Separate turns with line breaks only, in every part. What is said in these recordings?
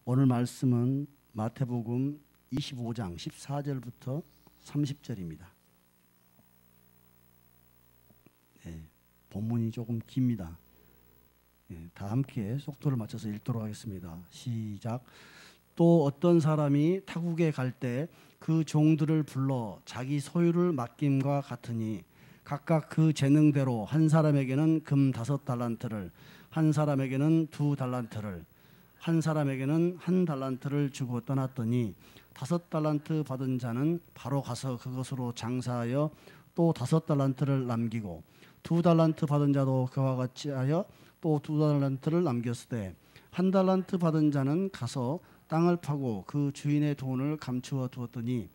오늘 말씀은 마태복음 25장 14절부터 30절입니다. 본문이 조금 깁니다. 다 함께 속도를 맞춰서 읽도록 하겠습니다. 시작. 또 어떤 사람이 타국에 갈 때 그 종들을 불러 자기 소유를 맡김과 같으니 각각 그 재능대로 한 사람에게는 금 5달란트를, 한 사람에게는 2달란트를, 한 사람에게는 1달란트를 주고 떠났더니 5달란트 받은 자는 바로 가서 그것으로 장사하여 또 5달란트를 남기고 2달란트 받은 자도 그와 같이 하여 또 2달란트를 남겼으되 1달란트 받은 자는 가서 땅을 파고 그 주인의 돈을 감추어 두었더니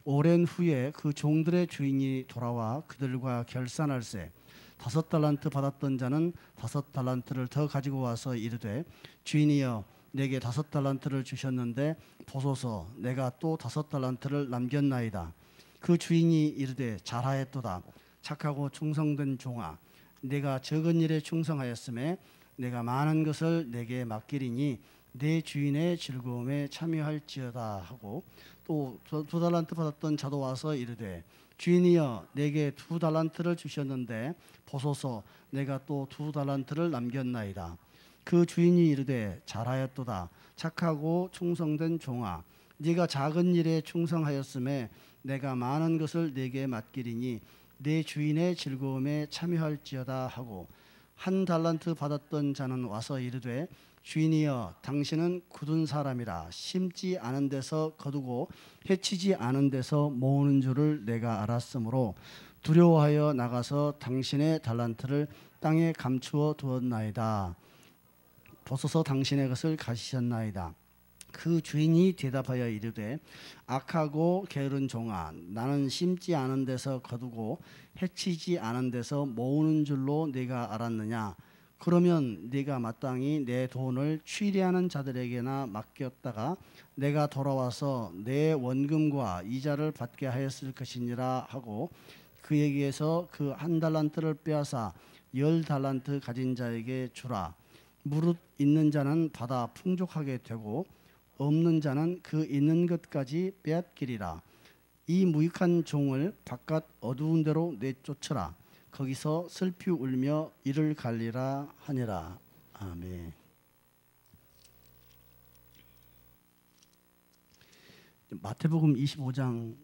오랜 후에 그 종들의 주인이 돌아와 그들과 결산할세 5달란트 받았던 자는 5달란트를 더 가지고 와서 이르되 주인이여 내게 5달란트를 주셨는데 보소서 내가 또 5달란트를 남겼나이다. 그 주인이 이르되 잘하였도다. 착하고 충성된 종아 내가 적은 일에 충성하였음에 내가 많은 것을 내게 맡기리니 내 주인의 즐거움에 참여할지어다 하고 또 2달란트 받았던 자도 와서 이르되 주인이여 내게 2달란트를 주셨는데 보소서 내가 또 2달란트를 남겼나이다. 그 주인이 이르되 잘하였도다. 착하고 충성된 종아 네가 작은 일에 충성하였음에 내가 많은 것을 네게 맡기리니 내 주인의 즐거움에 참여할지어다 하고 1달란트 받았던 자는 와서 이르되 주인이여 당신은 굳은 사람이라 심지 않은 데서 거두고 해치지 않은 데서 모으는 줄을 내가 알았으므로 두려워하여 나가서 당신의 달란트를 땅에 감추어 두었나이다. 보소서 당신의 것을 가지셨나이다. 그 주인이 대답하여 이르되 악하고 게으른 종아 나는 심지 않은 데서 거두고 해치지 않은 데서 모으는 줄로 네가 알았느냐. 그러면 네가 마땅히 내 돈을 취리하는 자들에게나 맡겼다가 내가 돌아와서 내 원금과 이자를 받게 하였을 것이니라 하고 그에게서 그 1달란트를 빼앗아 10달란트 가진 자에게 주라. 무릇 있는 자는 받아 풍족하게 되고 없는 자는 그 있는 것까지 빼앗기리라. 이 무익한 종을 바깥 어두운 데로 내쫓으라. 거기서 슬피 울며 이를 갈리라 하니라. 아멘. 마태복음 25장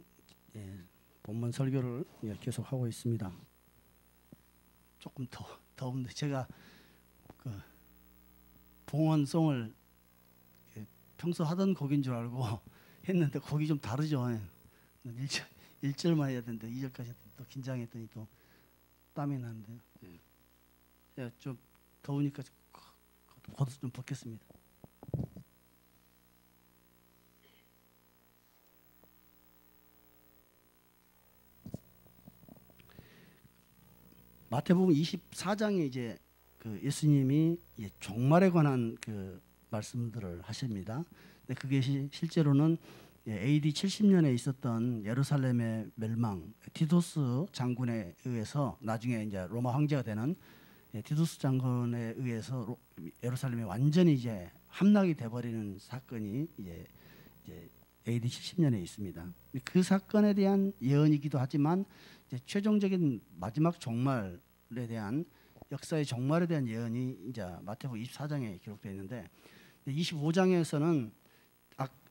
본문 설교를 계속 하고 있습니다. 조금 더운데 제가 그 봉헌송을 평소 하던 곡인 줄 알고 했는데 곡이 좀 다르죠. 1절만 해야 되는데 2절까지 또 긴장했더니 또 땀이 나는데요. 제가 좀 더우니까 겉옷 좀 벗겠습니다. 마태복음 24장에 이제 그 예수님이 종말에 관한 그 말씀들을 하십니다. 근데 그게 실제로는 AD 70년에 있었던 예루살렘의 멸망, 디도스 장군에 의해서 나중에 이제 로마 황제가 되는 디도스 장군에 의해서 예루살렘이 완전히 이제 함락이 돼버리는 사건이 이제 AD 70년에 있습니다. 그 사건에 대한 예언이기도 하지만 이제 최종적인 마지막 종말에 대한 역사의 종말에 대한 예언이 이제 마태복음 24장에 기록되어 있는데 25장에서는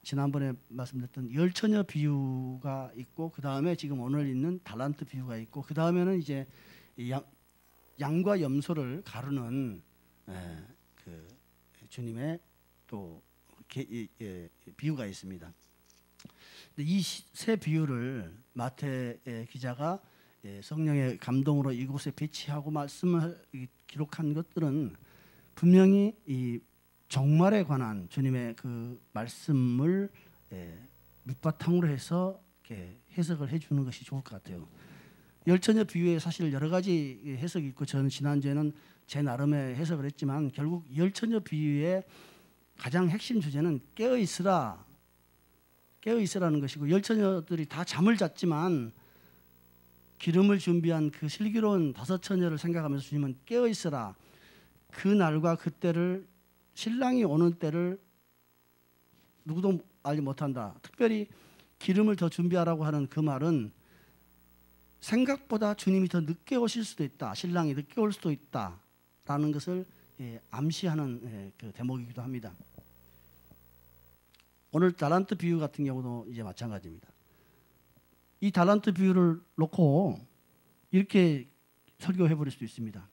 지난번에 말씀드렸던 열처녀 비유가 있고 그 다음에 지금 오늘 있는 달란트 비유가 있고 그 다음에는 이제 양과 염소를 가르는 그 주님의 또 비유가 있습니다. 이 세 비유를 마태 기자가 성령의 감동으로 이곳에 배치하고 말씀을 기록한 것들은 분명히 이 종말에 관한 주님의 그 말씀을 밑바탕으로 해서 이렇게 해석을 해주는 것이 좋을 것 같아요. 열처녀 비유에 사실 여러 가지 해석이 있고 저는 지난주에는 제 나름의 해석을 했지만 결국 열처녀 비유의 가장 핵심 주제는 깨어있으라는 것이고 열처녀들이 다 잠을 잤지만 기름을 준비한 그 슬기로운 5처녀를 생각하면서 주님은 깨어있으라. 그 날과 그때를 신랑이 오는 때를 누구도 알지 못한다. 특별히 기름을 더 준비하라고 하는 그 말은 생각보다 주님이 더 늦게 오실 수도 있다. 신랑이 늦게 올 수도 있다라는 것을 암시하는 그 대목이기도 합니다. 오늘 달란트 비유 같은 경우도 이제 마찬가지입니다. 이 달란트 비유를 놓고 이렇게 설교해 버릴 수도 있습니다.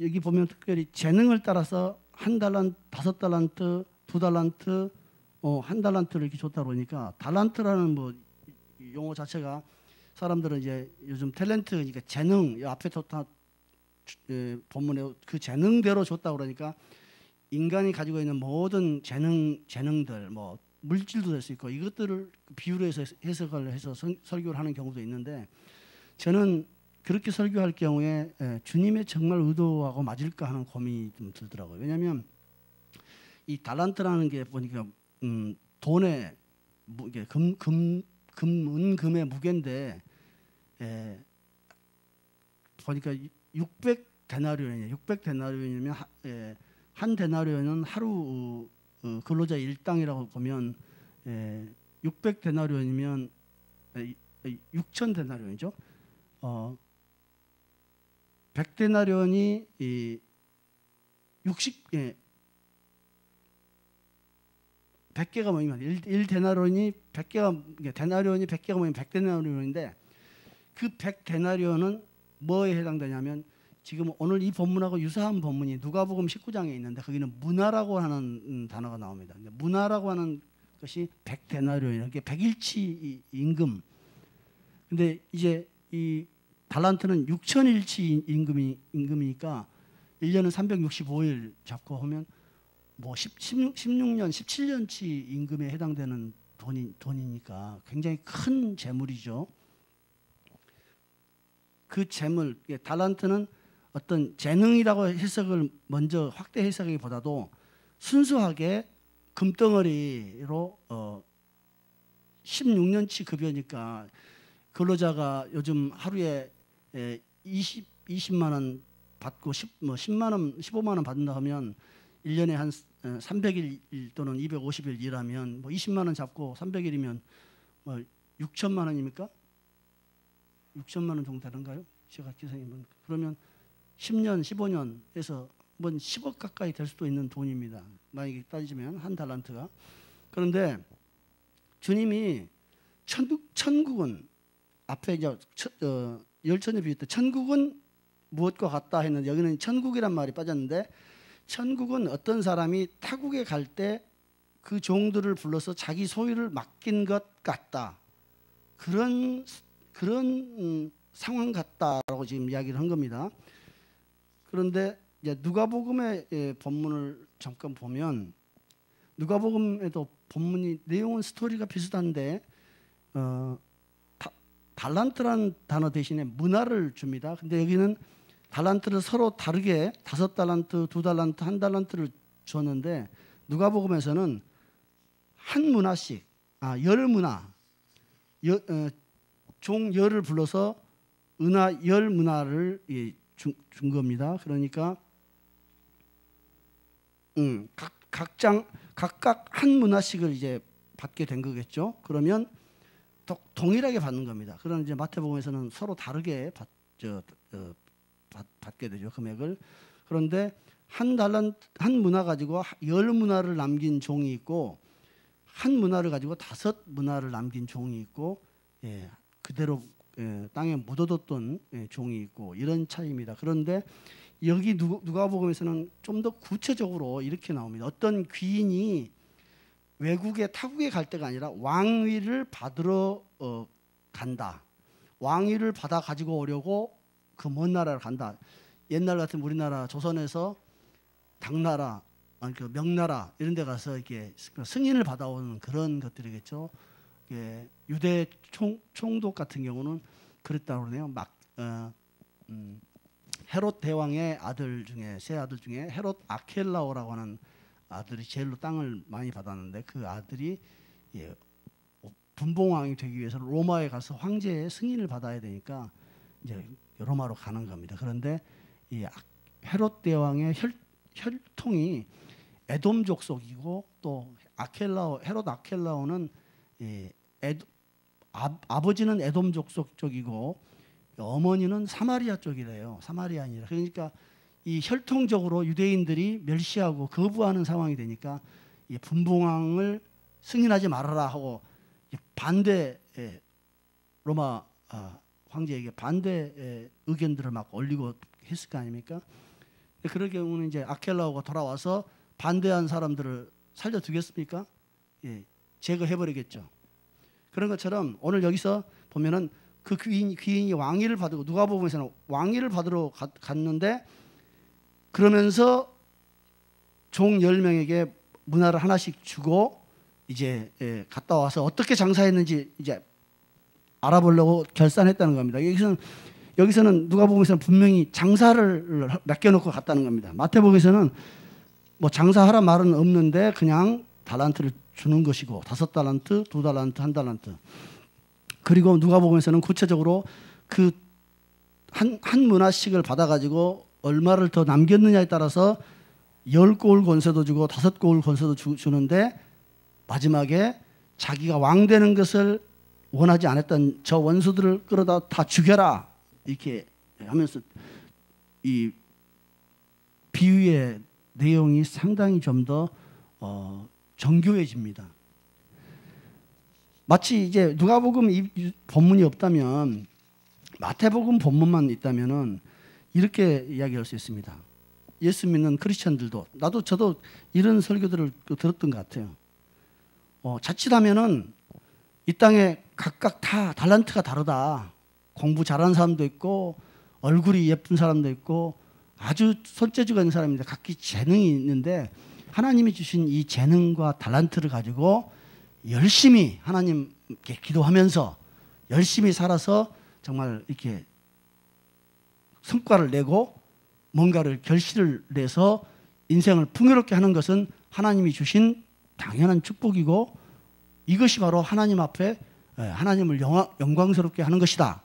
여기 보면 특별히 재능을 따라서 1달란트, 5달란트, 2달란트, 1달란트를 이렇게 줬다 그러니까 달란트라는 뭐 용어 자체가 사람들은 이제 요즘 탤런트 그러니까 재능 앞에 다 본문에 그 재능대로 줬다 그러니까 인간이 가지고 있는 모든 재능들 뭐 물질도 될 수 있고 이것들을 비유로 해서 해석을 해서 설교를 하는 경우도 있는데 저는 그렇게 설교할 경우에 주님의 정말 의도하고 맞을까 하는 고민이 좀 들더라고요. 왜냐하면 이 달란트라는 게 보니까 돈의 은금의 무게인데 보니까 600데나리온이에요. 600데나리온이면 한 데나리온은 하루 근로자 일당이라고 보면 600데나리온이면 6,000데나리온이죠. 100데나리온이 100개가 모이면 1데나리온이 100개가 데나리온이 100개가 모이면 100데나리온인데 그 100데나리온은 뭐에 해당되냐면 지금 오늘 이 본문하고 유사한 본문이 누가복음 19장에 있는데 거기는 문화라고 하는 단어가 나옵니다. 문화라고 하는 것이 100데나리온이에요. 이게 100일치 임금. 근데 이제 이 달란트는 6,000일치 임금이니까 1년은 365일 잡고 하면 뭐 16년, 17년치 임금에 해당되는 돈이니까 굉장히 큰 재물이죠. 그 재물, 달란트는 어떤 재능이라고 해석을 먼저 확대 해석하기보다도 순수하게 금덩어리로 16년치 급여니까 근로자가 요즘 하루에 20만 원 받고 10만 원, 15만 원 받는다 하면 1년에 한 300일 또는 250일 일하면 뭐 20만 원 잡고 300일이면 뭐 6천만 원입니까? 6천만 원 정도 되는가요? 제가 기사님은 그러면 10년, 15년에서 뭐 10억 가까이 될 수도 있는 돈입니다. 만약에 따지면 한 달란트가. 그런데 주님이 천국은 앞에 이제 열천에 비유 때 천국은 무엇과 같다 했는데 여기는 천국이란 말이 빠졌는데 천국은 어떤 사람이 타국에 갈 때 그 종들을 불러서 자기 소유를 맡긴 것 같다. 그런 상황 같다라고 지금 이야기를 한 겁니다. 그런데 이제 누가복음의 본문을 잠깐 보면 누가복음에도 본문이 내용은 스토리가 비슷한데 달란트라는 단어 대신에 문화를 줍니다. 근데 여기는 달란트를 서로 다르게 5달란트, 2달란트, 1달란트를 줬는데 누가복음에서는 한 문화씩, 열 문화, 종 열을 불러서 은하 열 문화를 준 겁니다. 그러니까 각각 한 문화씩을 이제 받게 된 거겠죠. 그러면 동일하게 받는 겁니다. 그러나 이제 마태복음에서는 서로 다르게 받게 되죠, 금액을. 그런데 한 문화 가지고 열 문화를 남긴 종이 있고 한 문화를 가지고 5 문화를 남긴 종이 있고 그대로 땅에 묻어뒀던 종이 있고 이런 차이입니다. 그런데 여기 누가복음에서는 좀 더 구체적으로 이렇게 나옵니다. 어떤 귀인이 외국에 타국에 갈 때가 아니라 왕위를 받으러 간다. 왕위를 받아 가지고 오려고 그 먼 나라를 간다. 옛날 같은 우리나라 조선에서 당나라, 그 명나라 이런 데 가서 이렇게 승인을 받아오는 그런 것들이겠죠. 유대 총독 같은 경우는 그랬다고 그러네요. 헤롯 대왕의 아들 중에 세 아들 중에 헤롯 아켈라오라고 하는 아들이 제일로 땅을 많이 받았는데 그 아들이 분봉왕이 되기 위해서 로마에 가서 황제의 승인을 받아야 되니까 이제 로마로 가는 겁니다. 그런데 이 헤롯 대왕의 혈통이 에돔 족속이고 또 헤롯 아켈라오는 아버지는 에돔 족속 쪽이고 어머니는 사마리아 쪽이래요. 사마리아인이라. 그러니까 이 혈통적으로 유대인들이 멸시하고 거부하는 상황이 되니까 분봉왕을 승인하지 말아라 하고 반대 로마 황제에게 반대 의견들을 막 올리고 했을 거 아닙니까? 그럴 경우는 이제 아켈라오가 돌아와서 반대한 사람들을 살려두겠습니까? 제거해버리겠죠. 그런 것처럼 오늘 여기서 보면은 그 귀인이 왕위를 받고 누가복음에서는 왕위를 받으러 갔는데 그러면서 종 10명에게 문화를 하나씩 주고 이제 갔다 와서 어떻게 장사했는지 이제 알아보려고 결산했다는 겁니다. 여기서는 누가복음에서는 분명히 장사를 맡겨놓고 갔다는 겁니다. 마태복음에서는 뭐 장사하라 말은 없는데 그냥 달란트를 주는 것이고 5달란트, 2달란트, 1달란트. 그리고 누가복음에서는 구체적으로 그 한 문화씩을 받아가지고 얼마를 더 남겼느냐에 따라서 10고울 권세도 주고 5고울 권세도 주는데 마지막에 자기가 왕 되는 것을 원하지 않았던 저 원수들을 끌어다 다 죽여라 이렇게 하면서 이 비유의 내용이 상당히 좀 더 정교해집니다. 마치 이제 누가복음 이 본문이 없다면 마태복음 본문만 있다면은 이렇게 이야기할 수 있습니다. 예수 믿는 크리스천들도 저도 이런 설교들을 들었던 것 같아요. 자칫하면은 이 땅에 각각 다 달란트가 다르다. 공부 잘하는 사람도 있고 얼굴이 예쁜 사람도 있고 아주 손재주가 있는 사람인데 각기 재능이 있는데 하나님이 주신 이 재능과 달란트를 가지고 열심히 하나님께 기도하면서 열심히 살아서 정말 이렇게 성과를 내고 뭔가를 결실을 내서 인생을 풍요롭게 하는 것은 하나님이 주신 당연한 축복이고 이것이 바로 하나님 앞에 하나님을 영광스럽게 하는 것이다.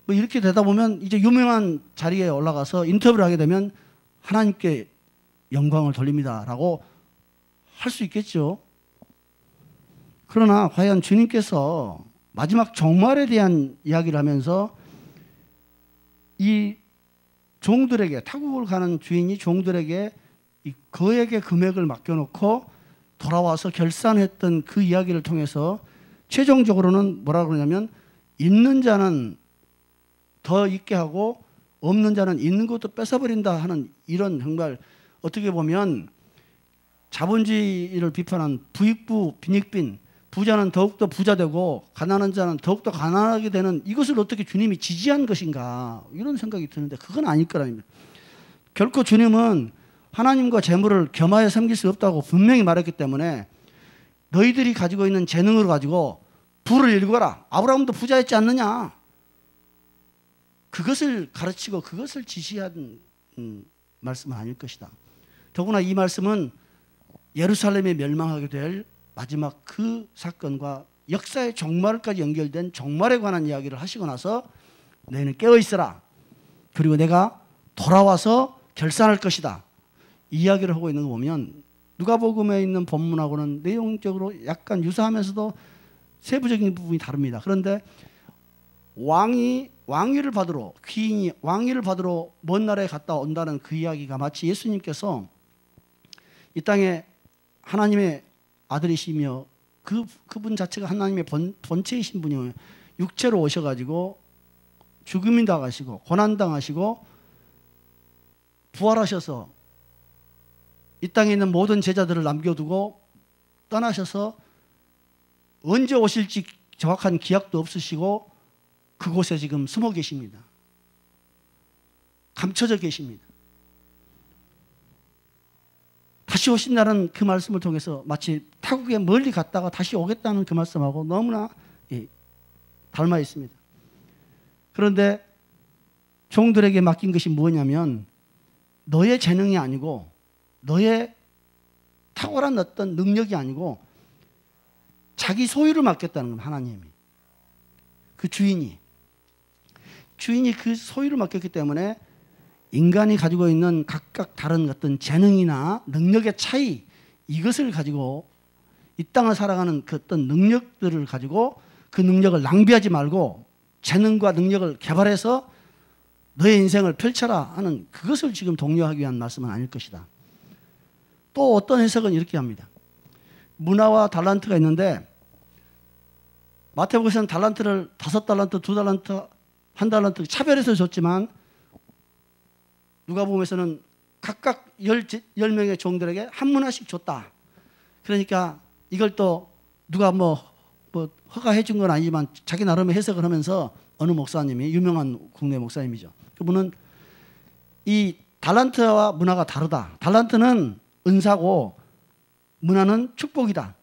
뭐 이렇게 되다 보면 이제 유명한 자리에 올라가서 인터뷰를 하게 되면 하나님께 영광을 돌립니다라고 할 수 있겠죠. 그러나 과연 주님께서 마지막 종말에 대한 이야기를 하면서 이 종들에게 타국을 가는 주인이 종들에게 이 거액의 금액을 맡겨놓고 돌아와서 결산했던 그 이야기를 통해서 최종적으로는 뭐라고 그러냐면 있는 자는 더 있게 하고 없는 자는 있는 것도 뺏어버린다 하는 이런 정말 어떻게 보면 자본주의를 비판한 부익부 빈익빈 부자는 더욱더 부자되고 가난한 자는 더욱더 가난하게 되는 이것을 어떻게 주님이 지지한 것인가 이런 생각이 드는데 그건 아닐 거랍니다. 결코 주님은 하나님과 재물을 겸하여 섬길 수 없다고 분명히 말했기 때문에 너희들이 가지고 있는 재능을 가지고 부를 일궈라. 아브라함도 부자였지 않느냐. 그것을 가르치고 그것을 지시한 말씀은 아닐 것이다. 더구나 이 말씀은 예루살렘이 멸망하게 될 마지막 그 사건과 역사의 종말까지 연결된 종말에 관한 이야기를 하시고 나서 너희는 깨어있어라. 그리고 내가 돌아와서 결산할 것이다. 이 이야기를 하고 있는 거 보면 누가복음에 있는 본문하고는 내용적으로 약간 유사하면서도 세부적인 부분이 다릅니다. 그런데 왕위를 받으러 귀인이 왕위를 받으러 먼 나라에 갔다 온다는 그 이야기가 마치 예수님께서 이 땅에 하나님의 아들이시며 그분 자체가 하나님의 본체이신 분이요 육체로 오셔가지고 죽음이 당하시고 고난 당하시고 부활하셔서 이 땅에 있는 모든 제자들을 남겨두고 떠나셔서 언제 오실지 정확한 기약도 없으시고 그곳에 지금 숨어 계십니다. 감춰져 계십니다. 다시 오신다는 그 말씀을 통해서 마치 타국에 멀리 갔다가 다시 오겠다는 그 말씀하고 너무나 닮아 있습니다. 그런데 종들에게 맡긴 것이 뭐냐면 너의 재능이 아니고 너의 탁월한 어떤 능력이 아니고 자기 소유를 맡겼다는 겁니다. 하나님이. 그 주인이 그 소유를 맡겼기 때문에 인간이 가지고 있는 각각 다른 어떤 재능이나 능력의 차이 이것을 가지고 이 땅을 살아가는 그 어떤 능력들을 가지고 그 능력을 낭비하지 말고 재능과 능력을 개발해서 너의 인생을 펼쳐라 하는 그것을 지금 독려하기 위한 말씀은 아닐 것이다. 또 어떤 해석은 이렇게 합니다. 문화와 달란트가 있는데 마태복음에서는 달란트를 5달란트, 2달란트, 1달란트 차별해서 줬지만 누가복음에서는 각각 10명의 종들에게 한 문화씩 줬다. 그러니까 이걸 또 누가 뭐 허가해 준 건 아니지만 자기 나름의 해석을 하면서 어느 목사님이 유명한 국내 목사님이죠. 그분은 이 달란트와 문화가 다르다. 달란트는 은사고 문화는 축복이다.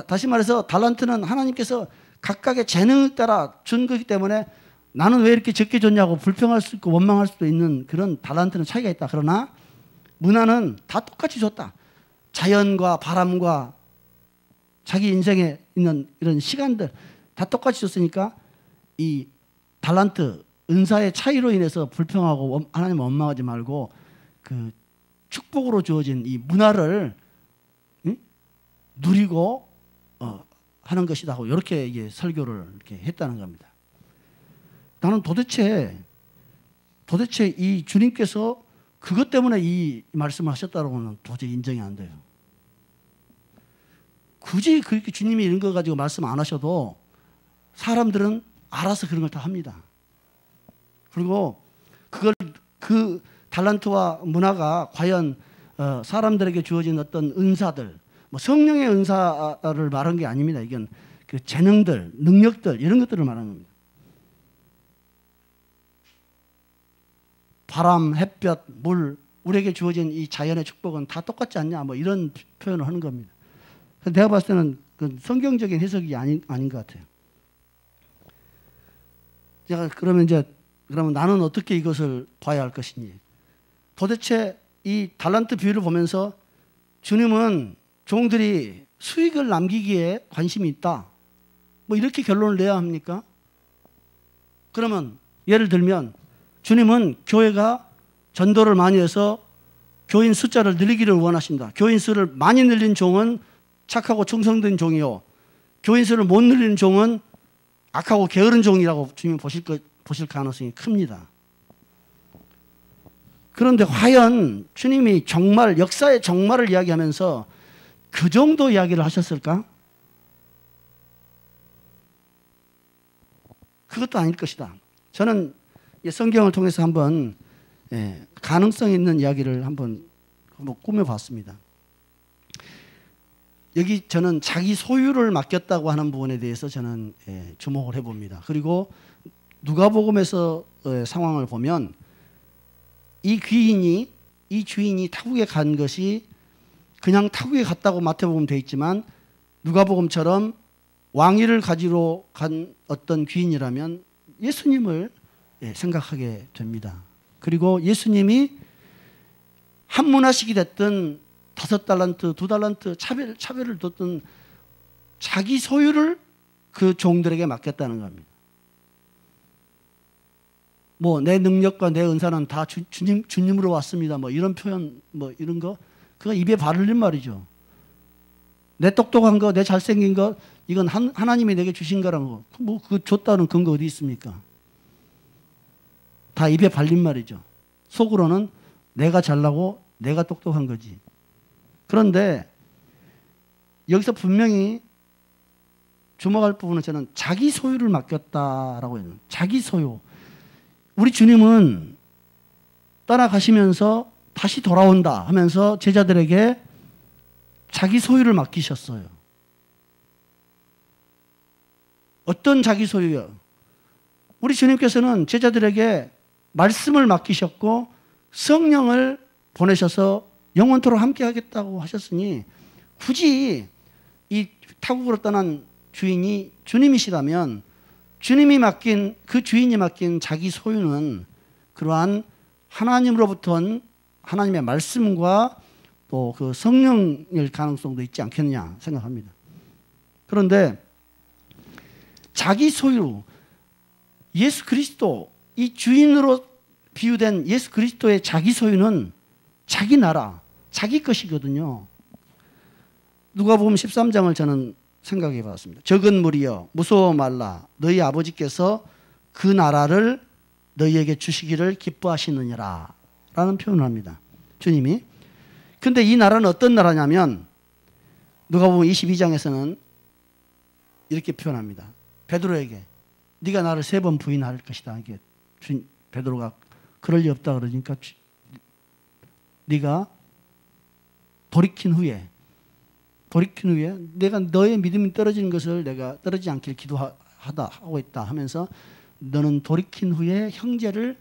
다시 말해서 달란트는 하나님께서 각각의 재능에 따라 준 거기 때문에 나는 왜 이렇게 적게 줬냐고 불평할 수 있고 원망할 수도 있는 그런 달란트는 차이가 있다. 그러나 문화는 다 똑같이 줬다. 자연과 바람과 자기 인생에 있는 이런 시간들 다 똑같이 줬으니까 이 달란트, 은사의 차이로 인해서 불평하고 하나님 원망하지 말고 그 축복으로 주어진 이 문화를 누리고 하는 것이다 하고 이렇게 이게 설교를 이렇게 했다는 겁니다. 나는 도대체 이 주님께서 그것 때문에 이 말씀을 하셨다고는 도저히 인정이 안 돼요. 굳이 그렇게 주님이 이런 거 가지고 말씀 안 하셔도 사람들은 알아서 그런 걸 다 합니다. 그리고 그 달란트와 문화가 과연 사람들에게 주어진 어떤 은사들, 뭐 성령의 은사를 말한 게 아닙니다. 이건 그 재능들, 능력들 이런 것들을 말하는 겁니다. 바람, 햇볕, 물, 우리에게 주어진 이 자연의 축복은 다 똑같지 않냐? 뭐 이런 표현을 하는 겁니다. 내가 봤을 때는 그 성경적인 해석이 아닌 것 같아요. 제가 그러면 나는 어떻게 이것을 봐야 할 것이니? 도대체 이 달란트 비유를 보면서 주님은 종들이 수익을 남기기에 관심이 있다. 뭐 이렇게 결론을 내야 합니까? 그러면 예를 들면 주님은 교회가 전도를 많이 해서 교인 숫자를 늘리기를 원하신다. 교인 수를 많이 늘린 종은 착하고 충성된 종이요. 교인 수를 못 늘리는 종은 악하고 게으른 종이라고 주님이 보실 가능성이 큽니다. 그런데 과연 주님이 정말 역사의 정말을 이야기하면서 그 정도 이야기를 하셨을까? 그것도 아닐 것이다. 저는 성경을 통해서 한번 가능성 있는 이야기를 한번 꾸며봤습니다. 여기 저는 자기 소유를 맡겼다고 하는 부분에 대해서 저는 주목을 해봅니다. 그리고 누가복음에서 상황을 보면 이 주인이 타국에 간 것이 그냥 타국에 갔다고 마태복음 되어 있지만 누가복음처럼 왕위를 가지러 간 어떤 귀인이라면 예수님을 생각하게 됩니다. 그리고 예수님이 한 문화씩이 됐든 5달란트, 2달란트 차별을 뒀던 자기 소유를 그 종들에게 맡겼다는 겁니다. 뭐 내 능력과 내 은사는 다 주님으로 왔습니다. 뭐 이런 표현, 뭐 이런 거 그거 입에 바르는 말이죠. 내 똑똑한 거, 내 잘생긴 거 이건 하나님이 내게 주신 거라는 거. 뭐 그거 줬다는 근거 어디 있습니까? 다 입에 발린 말이죠. 속으로는 내가 잘나고 내가 똑똑한 거지. 그런데 여기서 분명히 주목할 부분은 저는 자기 소유를 맡겼다라고 해요. 자기 소유. 우리 주님은 떠나가시면서 다시 돌아온다 하면서 제자들에게 자기 소유를 맡기셨어요. 어떤 자기 소유요? 우리 주님께서는 제자들에게 말씀을 맡기셨고 성령을 보내셔서 영원토록 함께 하겠다고 하셨으니 굳이 이 타국으로 떠난 주인이 주님이시라면 그 주인이 맡긴 자기 소유는 그러한 하나님으로부터 하나님의 말씀과 또 그 성령일 가능성도 있지 않겠느냐 생각합니다. 그런데 자기 소유, 예수 그리스도, 이 주인으로 비유된 예수 그리스도의 자기 소유는 자기 나라, 자기 것이거든요. 누가복음 13장을 저는 생각해 봤습니다. 적은 무리여 무서워 말라 너희 아버지께서 그 나라를 너희에게 주시기를 기뻐하시느니라 라는 표현을 합니다. 주님이. 근데 이 나라는 어떤 나라냐면 누가복음 22장에서는 이렇게 표현합니다. 베드로에게 네가 나를 3번 부인할 것이다. 이게 베드로가 그럴 리 없다 그러니까 네가 돌이킨 후에 내가 너의 믿음이 떨어지는 것을 내가 떨어지지 않길 기도하고 있다 하면서 너는 돌이킨 후에 형제를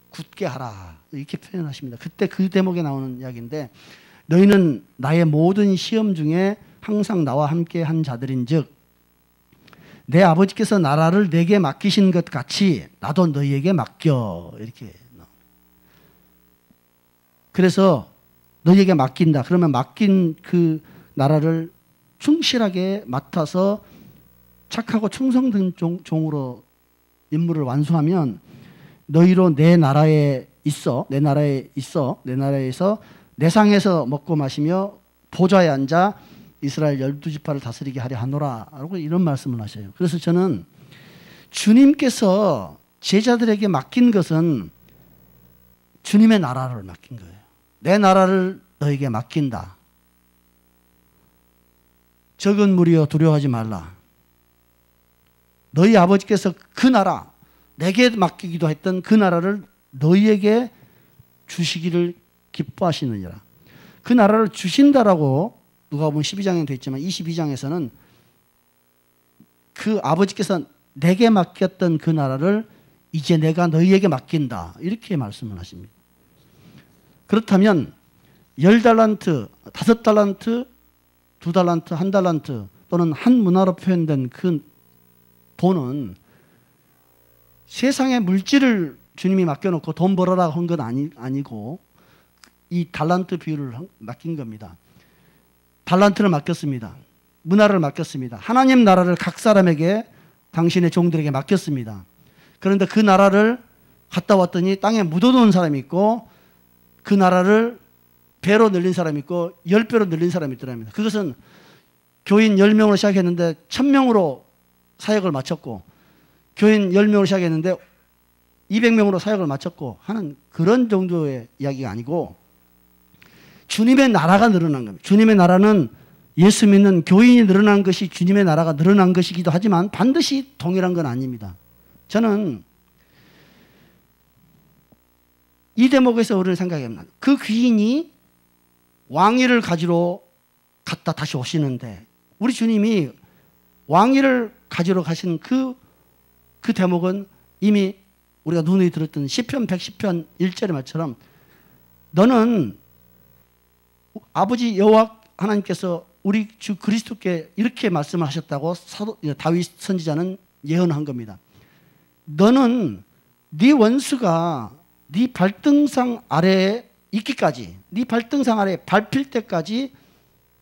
굳게 하라 이렇게 표현하십니다. 그때 그 대목에 나오는 이야기인데 너희는 나의 모든 시험 중에 항상 나와 함께 한 자들인즉 내 아버지께서 나라를 내게 맡기신 것 같이 나도 너희에게 맡겨 이렇게. 그래서 너희에게 맡긴다. 그러면 맡긴 그 나라를 충실하게 맡아서 착하고 충성된 종으로 임무를 완수하면 너희로 내 나라에서 내 상에서 먹고 마시며 보좌에 앉아 이스라엘 12지파를 다스리게 하려 하노라 라고 이런 말씀을 하셔요. 그래서 저는 주님께서 제자들에게 맡긴 것은 주님의 나라를 맡긴 거예요. 내 나라를 너에게 맡긴다. 적은 무리여 두려워하지 말라. 너희 아버지께서 그 나라 내게 맡기기도 했던 그 나라를 너희에게 주시기를 기뻐하시느니라. 그 나라를 주신다라고 누가복음 12장에 되어 있지만 22장에서는 그 아버지께서 내게 맡겼던 그 나라를 이제 내가 너희에게 맡긴다. 이렇게 말씀을 하십니다. 그렇다면 10달란트, 5달란트, 2달란트, 1달란트 또는 한 문화로 표현된 그 돈은 세상의 물질을 주님이 맡겨놓고 돈 벌어라 한 건 아니고 이 달란트 비율을 맡긴 겁니다. 달란트를 맡겼습니다. 문화를 맡겼습니다. 하나님 나라를 각 사람에게 당신의 종들에게 맡겼습니다. 그런데 그 나라를 갔다 왔더니 땅에 묻어놓은 사람이 있고 그 나라를 배로 늘린 사람이 있고 10배로 늘린 사람이 있더랍니다. 그것은 교인 10명으로 시작했는데 1000명으로 사역을 마쳤고 교인 10명으로 시작했는데 200명으로 사역을 마쳤고 하는 그런 정도의 이야기가 아니고 주님의 나라가 늘어난 겁니다. 주님의 나라는 예수 믿는 교인이 늘어난 것이 주님의 나라가 늘어난 것이기도 하지만 반드시 동일한 건 아닙니다. 저는 이 대목에서 우리를 생각합니다. 그 귀인이 왕위를 가지러 갔다 다시 오시는데 우리 주님이 왕위를 가지러 가신 그 대목은 이미 우리가 누누이 들었던 시편 110편 1절의 말처럼 너는 아버지 여호와 하나님께서 우리 주 그리스도께 이렇게 말씀을 하셨다고 다윗 선지자는 예언한 겁니다. 너는 네 원수가 네 발등상 아래에 있기까지 네 발등상 아래에 밟힐 때까지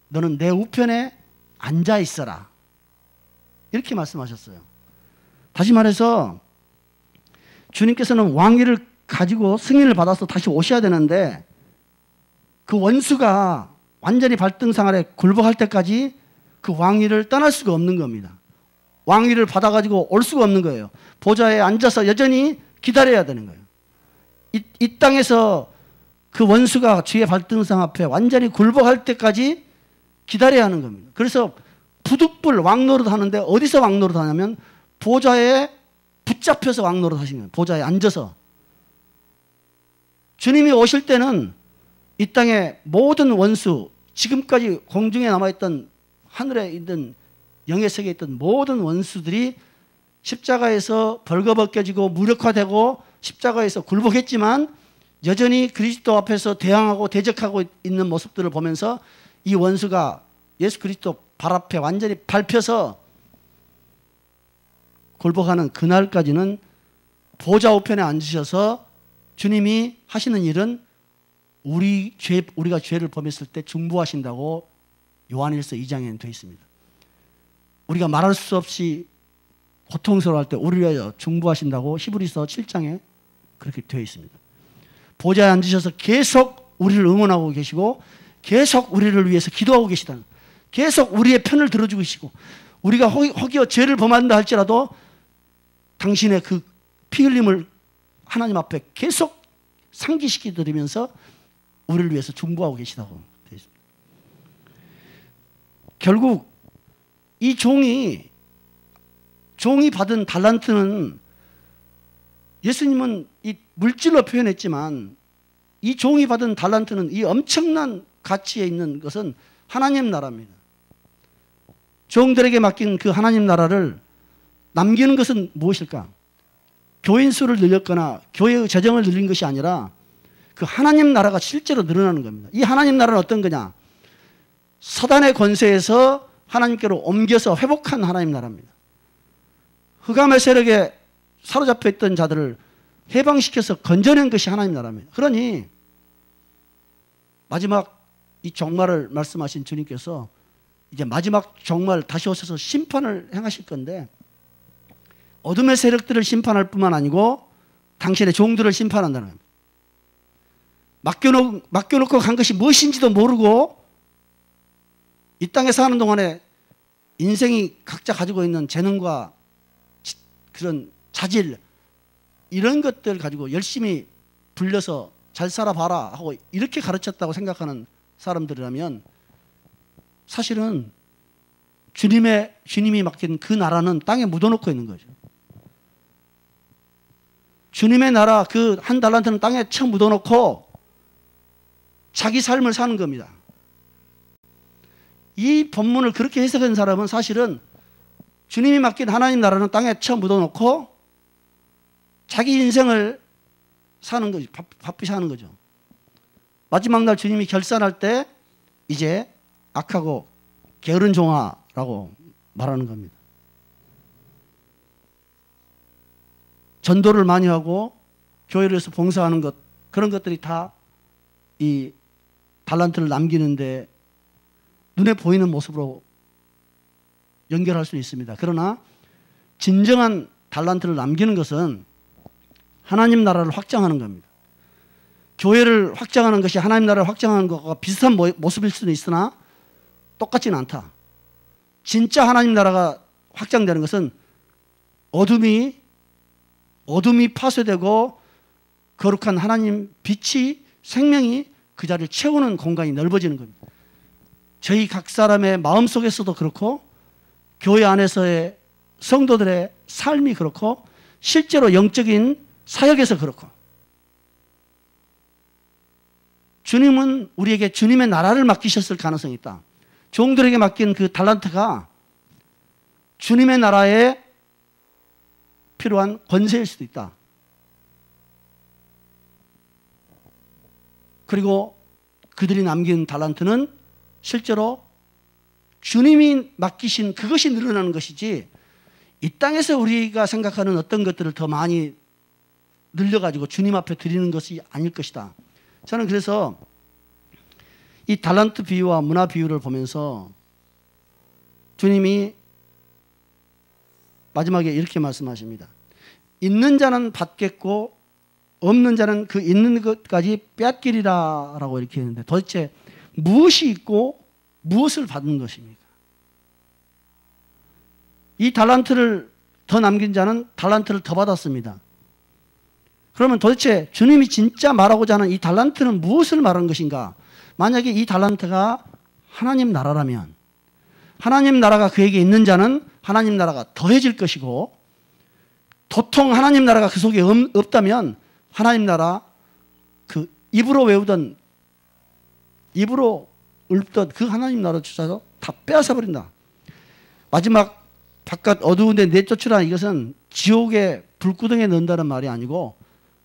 너는 내 우편에 앉아 있어라. 이렇게 말씀하셨어요. 다시 말해서 주님께서는 왕위를 가지고 승인을 받아서 다시 오셔야 되는데 그 원수가 완전히 발등상 아래 굴복할 때까지 그 왕위를 떠날 수가 없는 겁니다. 왕위를 받아가지고 올 수가 없는 거예요. 보좌에 앉아서 여전히 기다려야 되는 거예요. 이 땅에서 그 원수가 주의 발등상 앞에 완전히 굴복할 때까지 기다려야 하는 겁니다. 그래서 부득불 왕노릇 하는데 어디서 왕노릇 하냐면 보좌에 붙잡혀서 왕노릇 하신 거예요. 보좌에 앉아서. 주님이 오실 때는 이 땅의 모든 원수, 지금까지 공중에 남아있던 하늘에 있던 영의 세계에 있던 모든 원수들이 십자가에서 벌거벗겨지고 무력화되고 십자가에서 굴복했지만 여전히 그리스도 앞에서 대항하고 대적하고 있는 모습들을 보면서 이 원수가 예수 그리스도 발 앞에 완전히 밟혀서 굴복하는 그날까지는 보좌 우편에 앉으셔서 주님이 하시는 일은 우리가 죄를 범했을 때 중보하신다고 요한일서 2장에는 되어 있습니다. 우리가 말할 수 없이 고통스러워할 때 우리를 위하여 중보하신다고 히브리서 7장에 그렇게 되어 있습니다. 보좌에 앉으셔서 계속 우리를 응원하고 계시고 계속 우리를 위해서 기도하고 계시다는 계속 우리의 편을 들어주고 계시고, 우리가 혹여 죄를 범한다 할지라도 당신의 그 피 흘림을 하나님 앞에 계속 상기시켜 드리면서 우리를 위해서 중보하고 계시다고 되어 있습니다. 결국 이 종이 받은 달란트는, 예수님은 이 물질로 표현했지만 이 종이 받은 달란트는, 이 엄청난 가치에 있는 것은 하나님 나라입니다. 종들에게 맡긴 그 하나님 나라를 남기는 것은 무엇일까? 교인 수를 늘렸거나 교회의 재정을 늘린 것이 아니라 그 하나님 나라가 실제로 늘어나는 겁니다. 이 하나님 나라는 어떤 거냐? 사단의 권세에서 하나님께로 옮겨서 회복한 하나님 나라입니다. 흑암의 세력에 사로잡혀 있던 자들을 해방시켜서 건져낸 것이 하나님 나라입니다. 그러니 마지막 이 종말을 말씀하신 주님께서 이제 마지막 종말 다시 오셔서 심판을 행하실 건데, 어둠의 세력들을 심판할 뿐만 아니고 당신의 종들을 심판한다는 겁니다. 맡겨놓고 간 것이 무엇인지도 모르고 이 땅에 사는 동안에 인생이 각자 가지고 있는 재능과 그런 자질, 이런 것들 가지고 열심히 불려서 잘 살아봐라 하고 이렇게 가르쳤다고 생각하는 사람들이라면, 사실은 주님이 맡긴 그 나라는 땅에 묻어놓고 있는 거죠. 주님의 나라 그 한 달란트는 땅에 쳐 묻어놓고 자기 삶을 사는 겁니다. 이 본문을 그렇게 해석한 사람은 사실은 주님이 맡긴 하나님 나라는 땅에 쳐 묻어놓고 자기 인생을 사는 거죠. 바삐 사는 거죠. 마지막 날 주님이 결산할 때 이제 악하고 게으른 종아라고 말하는 겁니다. 전도를 많이 하고 교회를 위해서 봉사하는 것, 그런 것들이 다 이 달란트를 남기는데 눈에 보이는 모습으로 연결할 수 있습니다. 그러나 진정한 달란트를 남기는 것은 하나님 나라를 확장하는 겁니다. 교회를 확장하는 것이 하나님 나라를 확장하는 것과 비슷한 모습일 수는 있으나 똑같지는 않다. 진짜 하나님 나라가 확장되는 것은 어둠이 파쇄되고 거룩한 하나님 빛이, 생명이 그 자리를 채우는 공간이 넓어지는 겁니다. 저희 각 사람의 마음속에서도 그렇고 교회 안에서의 성도들의 삶이 그렇고 실제로 영적인 사역에서 그렇고, 주님은 우리에게 주님의 나라를 맡기셨을 가능성이 있다. 종들에게 맡긴 그 달란트가 주님의 나라에 필요한 권세일 수도 있다. 그리고 그들이 남긴 달란트는 실제로 주님이 맡기신 그것이 늘어나는 것이지, 이 땅에서 우리가 생각하는 어떤 것들을 더 많이 늘려가지고 주님 앞에 드리는 것이 아닐 것이다. 저는 그래서 이 달란트 비유와 문화 비유를 보면서 주님이 마지막에 이렇게 말씀하십니다. 있는 자는 받겠고 없는 자는 그 있는 것까지 빼앗기리라 라고 이렇게 했는데, 도대체 무엇이 있고 무엇을 받는 것입니까? 이 달란트를 더 남긴 자는 달란트를 더 받았습니다. 그러면 도대체 주님이 진짜 말하고자 하는 이 달란트는 무엇을 말하는 것인가? 만약에 이 달란트가 하나님 나라라면, 하나님 나라가 그에게 있는 자는 하나님 나라가 더해질 것이고, 도통 하나님 나라가 그 속에 없다면 하나님 나라, 그 입으로 외우던, 입으로 읊던 그 하나님 나라 주자도 다 빼앗아 버린다. 마지막 바깥 어두운 데 내쫓으라, 이것은 지옥의 불구덩이에 넣는다는 말이 아니고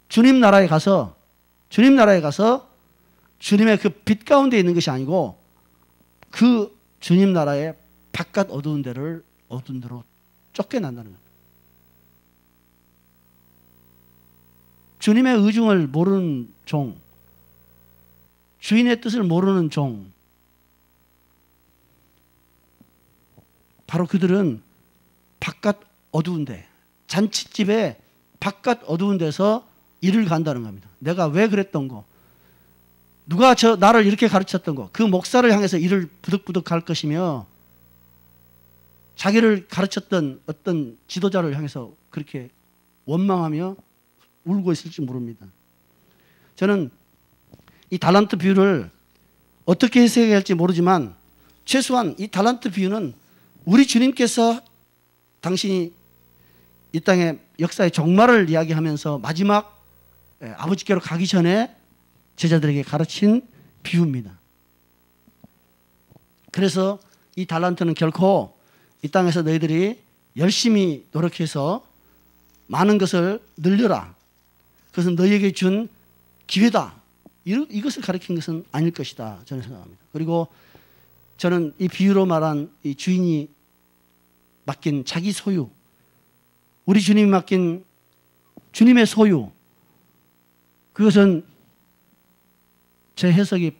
주님 나라에 가서 주님의 그 빛 가운데 있는 것이 아니고 그 주님 나라의 바깥 어두운 데로 쫓겨난다는 겁니다. 주님의 의중을 모르는 종, 주인의 뜻을 모르는 종, 바로 그들은 바깥 어두운 데, 잔칫집에 바깥 어두운 데서 일을 간다는 겁니다. 내가 왜 그랬던 거, 누가 나를 이렇게 가르쳤던 거, 그 목사를 향해서 이를 부득부득 할 것이며 자기를 가르쳤던 어떤 지도자를 향해서 그렇게 원망하며 울고 있을지 모릅니다. 저는 이 달란트 비유를 어떻게 해석해야 할지 모르지만 최소한 이 달란트 비유는 우리 주님께서 당신이 이 땅의 역사의 종말을 이야기하면서 마지막 아버지께로 가기 전에 제자들에게 가르친 비유입니다. 그래서 이 달란트는 결코 이 땅에서 너희들이 열심히 노력해서 많은 것을 늘려라, 그것은 너희에게 준 기회다, 이것을 가르친 것은 아닐 것이다 저는 생각합니다. 그리고 저는 이 비유로 말한 이 주인이 맡긴 자기 소유, 우리 주님이 맡긴 주님의 소유, 그것은 제 해석이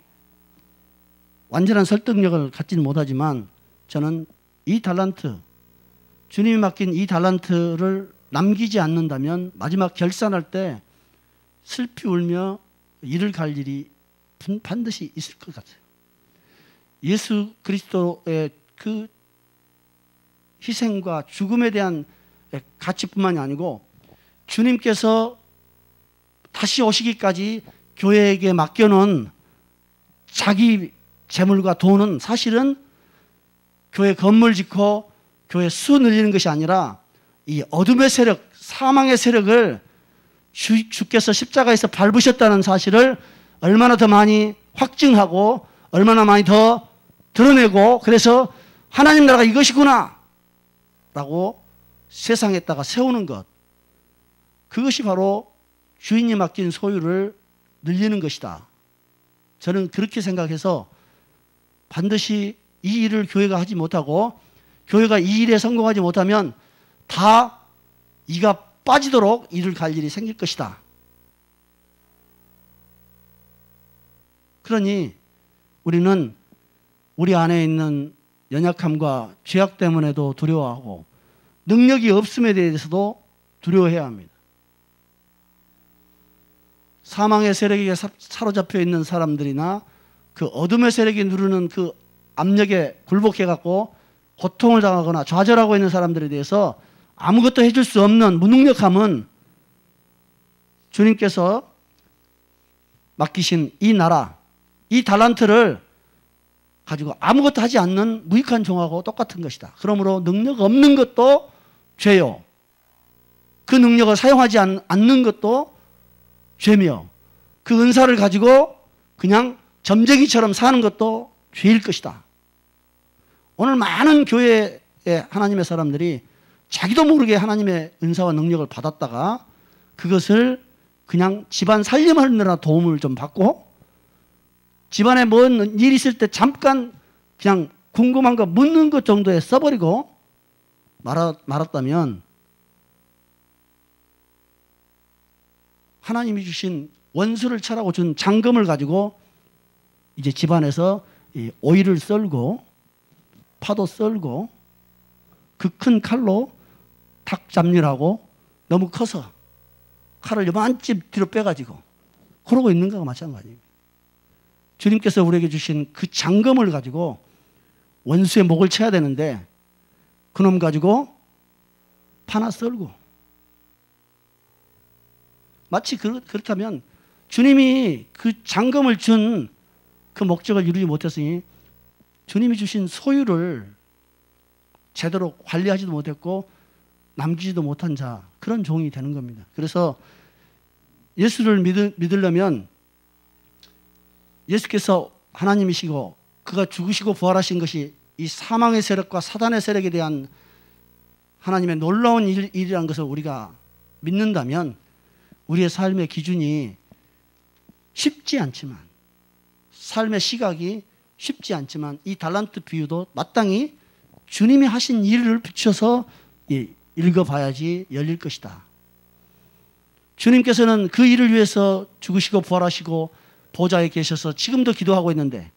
완전한 설득력을 갖지는 못하지만 저는 이 달란트, 주님이 맡긴 이 달란트를 남기지 않는다면 마지막 결산할 때 슬피 울며 이를 갈 일이 반드시 있을 것 같아요. 예수 그리스도의 그 희생과 죽음에 대한 가치뿐만이 아니고 주님께서 다시 오시기까지 교회에게 맡겨놓은 자기 재물과 돈은 사실은 교회 건물 짓고 교회 수 늘리는 것이 아니라 이 어둠의 세력, 사망의 세력을 주께서 십자가에서 밟으셨다는 사실을 얼마나 더 많이 확증하고 얼마나 많이 더 드러내고, 그래서 하나님 나라가 이것이구나 라고 세상에다가 세우는 것, 그것이 바로 주인이 맡긴 소유를 늘리는 것이다. 저는 그렇게 생각해서 반드시 이 일을 교회가 하지 못하고 교회가 이 일에 성공하지 못하면 다 이가 빠지도록 이를 갈 일이 생길 것이다. 그러니 우리는 우리 안에 있는 연약함과 죄악 때문에도 두려워하고 능력이 없음에 대해서도 두려워해야 합니다. 사망의 세력에 사로잡혀 있는 사람들이나 그 어둠의 세력이 누르는 그 압력에 굴복해갖고 고통을 당하거나 좌절하고 있는 사람들에 대해서 아무것도 해줄 수 없는 무능력함은 주님께서 맡기신 이 나라, 이 달란트를 가지고 아무것도 하지 않는 무익한 종하고 똑같은 것이다. 그러므로 능력 없는 것도 죄요, 그 능력을 사용하지 않는 것도 죄며, 그 은사를 가지고 그냥 점쟁이처럼 사는 것도 죄일 것이다. 오늘 많은 교회의 하나님의 사람들이 자기도 모르게 하나님의 은사와 능력을 받았다가 그것을 그냥 집안 살림하느라 도움을 좀 받고 집안에 뭔 일 있을 때 잠깐 그냥 궁금한 거 묻는 것 정도에 써버리고 말았다면 하나님이 주신 원수를 차라고 준 장금을 가지고 이제 집안에서 이 오이를 썰고 파도 썰고 그 큰 칼로 닭 잡일하고 너무 커서 칼을 요만큼 뒤로 빼가지고 그러고 있는 거와 마찬가지입니다. 주님께서 우리에게 주신 그 장금을 가지고 원수의 목을 쳐야 되는데 그놈 가지고 파나 썰고, 마치 그렇다면 주님이 그 장금을 준 그 목적을 이루지 못했으니 주님이 주신 소유를 제대로 관리하지도 못했고 남기지도 못한 자, 그런 종이 되는 겁니다. 그래서 예수를 믿으려면 예수께서 하나님이시고 그가 죽으시고 부활하신 것이 이 사망의 세력과 사단의 세력에 대한 하나님의 놀라운 일이라는 것을 우리가 믿는다면 우리의 삶의 기준이 쉽지 않지만, 삶의 시각이 쉽지 않지만 이 달란트 비유도 마땅히 주님이 하신 일을 비춰서 읽어봐야지 열릴 것이다. 주님께서는 그 일을 위해서 죽으시고 부활하시고 보좌에 계셔서 지금도 기도하고 있는데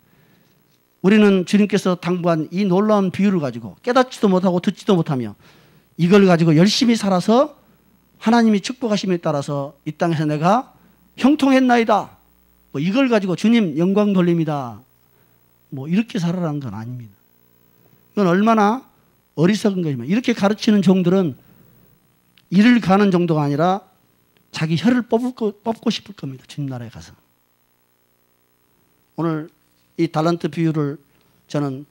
우리는 주님께서 당부한 이 놀라운 비유를 가지고 깨닫지도 못하고 듣지도 못하며 이걸 가지고 열심히 살아서 하나님이 축복하심에 따라서 이 땅에서 내가 형통했나이다 뭐 이걸 가지고 주님 영광 돌립니다. 뭐 이렇게 살아라는 건 아닙니다. 이건 얼마나 어리석은 거지만 이렇게 가르치는 종들은 일을 가는 정도가 아니라 자기 혀를 뽑고 싶을 겁니다. 주님 나라에 가서. 오늘 이 달란트 비유를 저는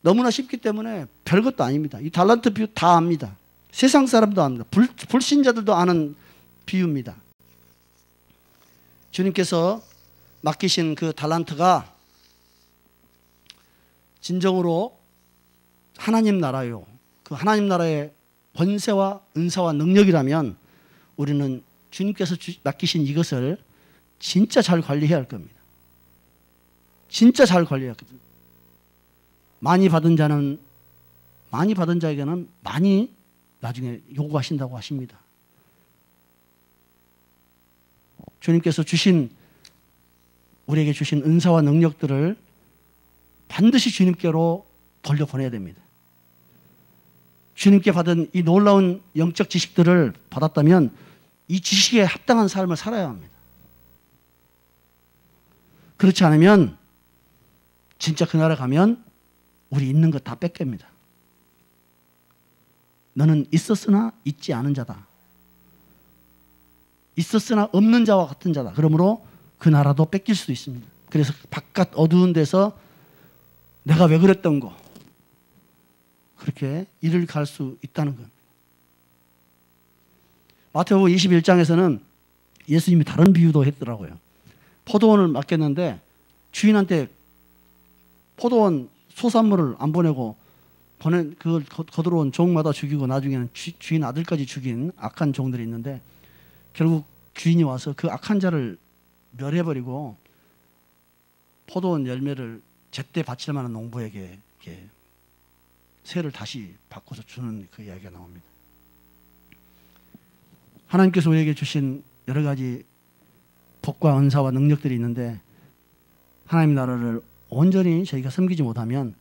너무나 쉽기 때문에 별것도 아닙니다. 이 달란트 비유 다 압니다. 세상 사람도 압니다. 불신자들도 아는 비유입니다. 주님께서 맡기신 그 달란트가 진정으로 하나님 나라요. 그 하나님 나라의 권세와 은사와 능력이라면 우리는 주님께서 맡기신 이것을 진짜 잘 관리해야 할 겁니다. 진짜 잘 관리해야 할 겁니다. 많이 받은 자에게는 많이 나중에 요구하신다고 하십니다. 주님께서 우리에게 주신 은사와 능력들을 반드시 주님께로 돌려보내야 됩니다. 주님께 받은 이 놀라운 영적 지식들을 받았다면 이 지식에 합당한 삶을 살아야 합니다. 그렇지 않으면 진짜 그 나라 가면 우리 있는 것 다 뺏깁니다. 너는 있었으나 있지 않은 자다. 있었으나 없는 자와 같은 자다. 그러므로 그 나라도 뺏길 수도 있습니다. 그래서 바깥 어두운 데서 내가 왜 그랬던 거 그렇게 일을 갈 수 있다는 것. 마태복음 21장에서는 예수님이 다른 비유도 했더라고요. 포도원을 맡겼는데 주인한테 포도원 소산물을 안 보내고 그걸 거들어온 종마다 죽이고 나중에는 주인 아들까지 죽인 악한 종들이 있는데 결국 주인이 와서 그 악한 자를 멸해버리고 포도원 열매를 제때 바칠 만한 농부에게 이렇게 세를 다시 바꿔서 주는 그 이야기가 나옵니다. 하나님께서 우리에게 주신 여러 가지 복과 은사와 능력들이 있는데 하나님 나라를 온전히 저희가 섬기지 못하면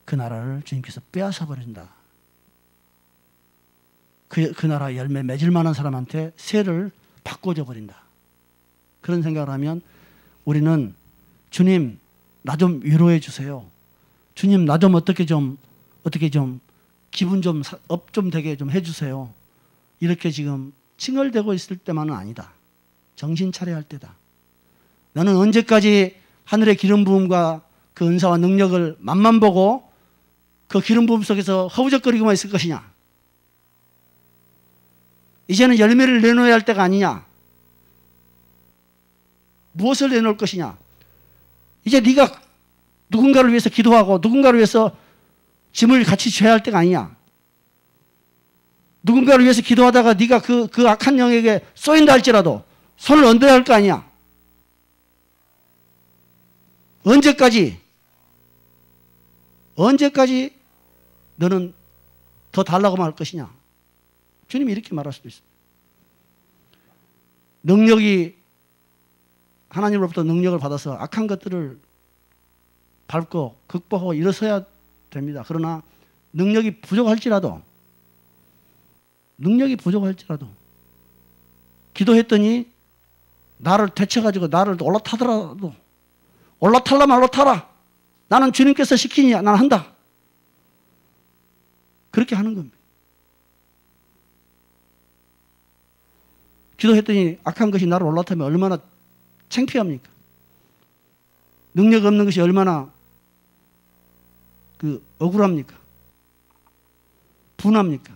그 나라를 주님께서 빼앗아 버린다. 그 나라 열매 맺을 만한 사람한테 세를 바꿔줘 버린다. 그런 생각을 하면 우리는 주님 나 좀 위로해 주세요. 주님 나 좀 어떻게 좀 기분 좀 업 좀 되게 좀 해주세요. 이렇게 지금 칭얼대고 있을 때만은 아니다. 정신 차려야 할 때다. 너는 언제까지 하늘의 기름 부음과 그 은사와 능력을 맛만 보고 그 기름 부음 속에서 허우적거리고만 있을 것이냐? 이제는 열매를 내놓아야 할 때가 아니냐? 무엇을 내놓을 것이냐? 이제 네가 누군가를 위해서 기도하고 누군가를 위해서 짐을 같이 져야 할 때가 아니냐? 누군가를 위해서 기도하다가 네가 그 악한 영에게 쏘인다 할지라도 손을 얹어야 할 거 아니냐? 언제까지 너는 더 달라고만 할 것이냐? 주님이 이렇게 말할 수도 있습니다. 하나님으로부터 능력을 받아서 악한 것들을 밟고 극복하고 일어서야 됩니다. 그러나 능력이 부족할지라도 기도했더니 나를 되쳐가지고 나를 올라타더라도 올라타려면 올라타라. 나는 주님께서 시키니 나는 한다. 그렇게 하는 겁니다. 기도했더니 악한 것이 나를 올라타면 얼마나 창피합니까? 능력 없는 것이 얼마나 억울합니까? 분합니까?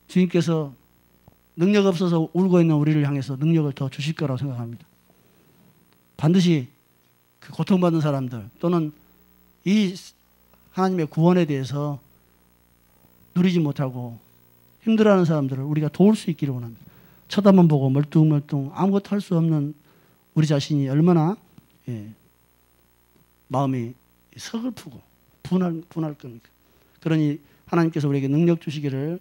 주님께서 능력 없어서 울고 있는 우리를 향해서 능력을 더 주실 거라고 생각합니다. 반드시 그 고통받는 사람들 또는 이 하나님의 구원에 대해서 누리지 못하고 힘들어하는 사람들을 우리가 도울 수 있기를 원합니다. 쳐다만 보고 멀뚱멀뚱 아무것도 할 수 없는 우리 자신이 얼마나 마음이 서글프고 분할 겁니까? 그러니 하나님께서 우리에게 능력 주시기를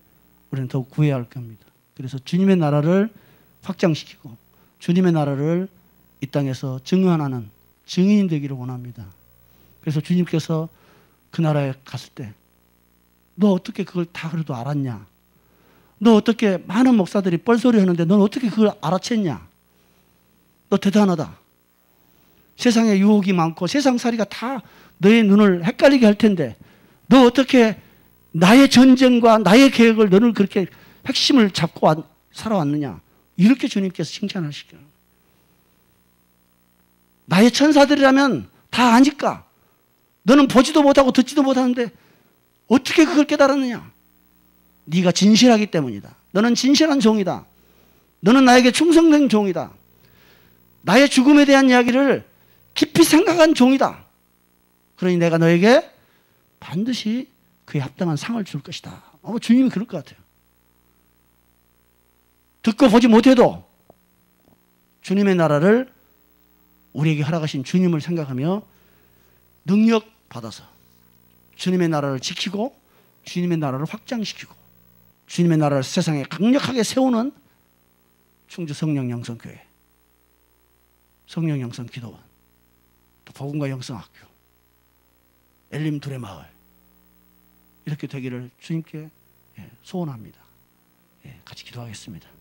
우리는 더욱 구해야 할 겁니다. 그래서 주님의 나라를 확장시키고 주님의 나라를 이 땅에서 증언하는 증인이 되기를 원합니다. 그래서 주님께서 그 나라에 갔을 때 너 어떻게 그걸 다 그래도 알았냐? 너 어떻게 많은 목사들이 뻘소리 하는데 넌 어떻게 그걸 알아챘냐? 너 대단하다. 세상에 유혹이 많고 세상살이가 다 너의 눈을 헷갈리게 할 텐데 너 어떻게 나의 전쟁과 나의 계획을 너는 그렇게 핵심을 잡고 살아왔느냐. 이렇게 주님께서 칭찬하시죠. 나의 천사들이라면 다 아니까. 너는 보지도 못하고 듣지도 못하는데 어떻게 그걸 깨달았느냐. 네가 진실하기 때문이다. 너는 진실한 종이다. 너는 나에게 충성된 종이다. 나의 죽음에 대한 이야기를 깊이 생각한 종이다. 그러니 내가 너에게 반드시 그에 합당한 상을 줄 것이다. 아마 주님이 그럴 것 같아요. 듣고 보지 못해도 주님의 나라를 우리에게 허락하신 주님을 생각하며 능력 받아서 주님의 나라를 지키고 주님의 나라를 확장시키고 주님의 나라를 세상에 강력하게 세우는 충주 성령 영성교회, 성령 영성 기도원, 또 복음과 영성학교, 엘림 둘의 마을 이렇게 되기를 주님께 소원합니다. 같이 기도하겠습니다.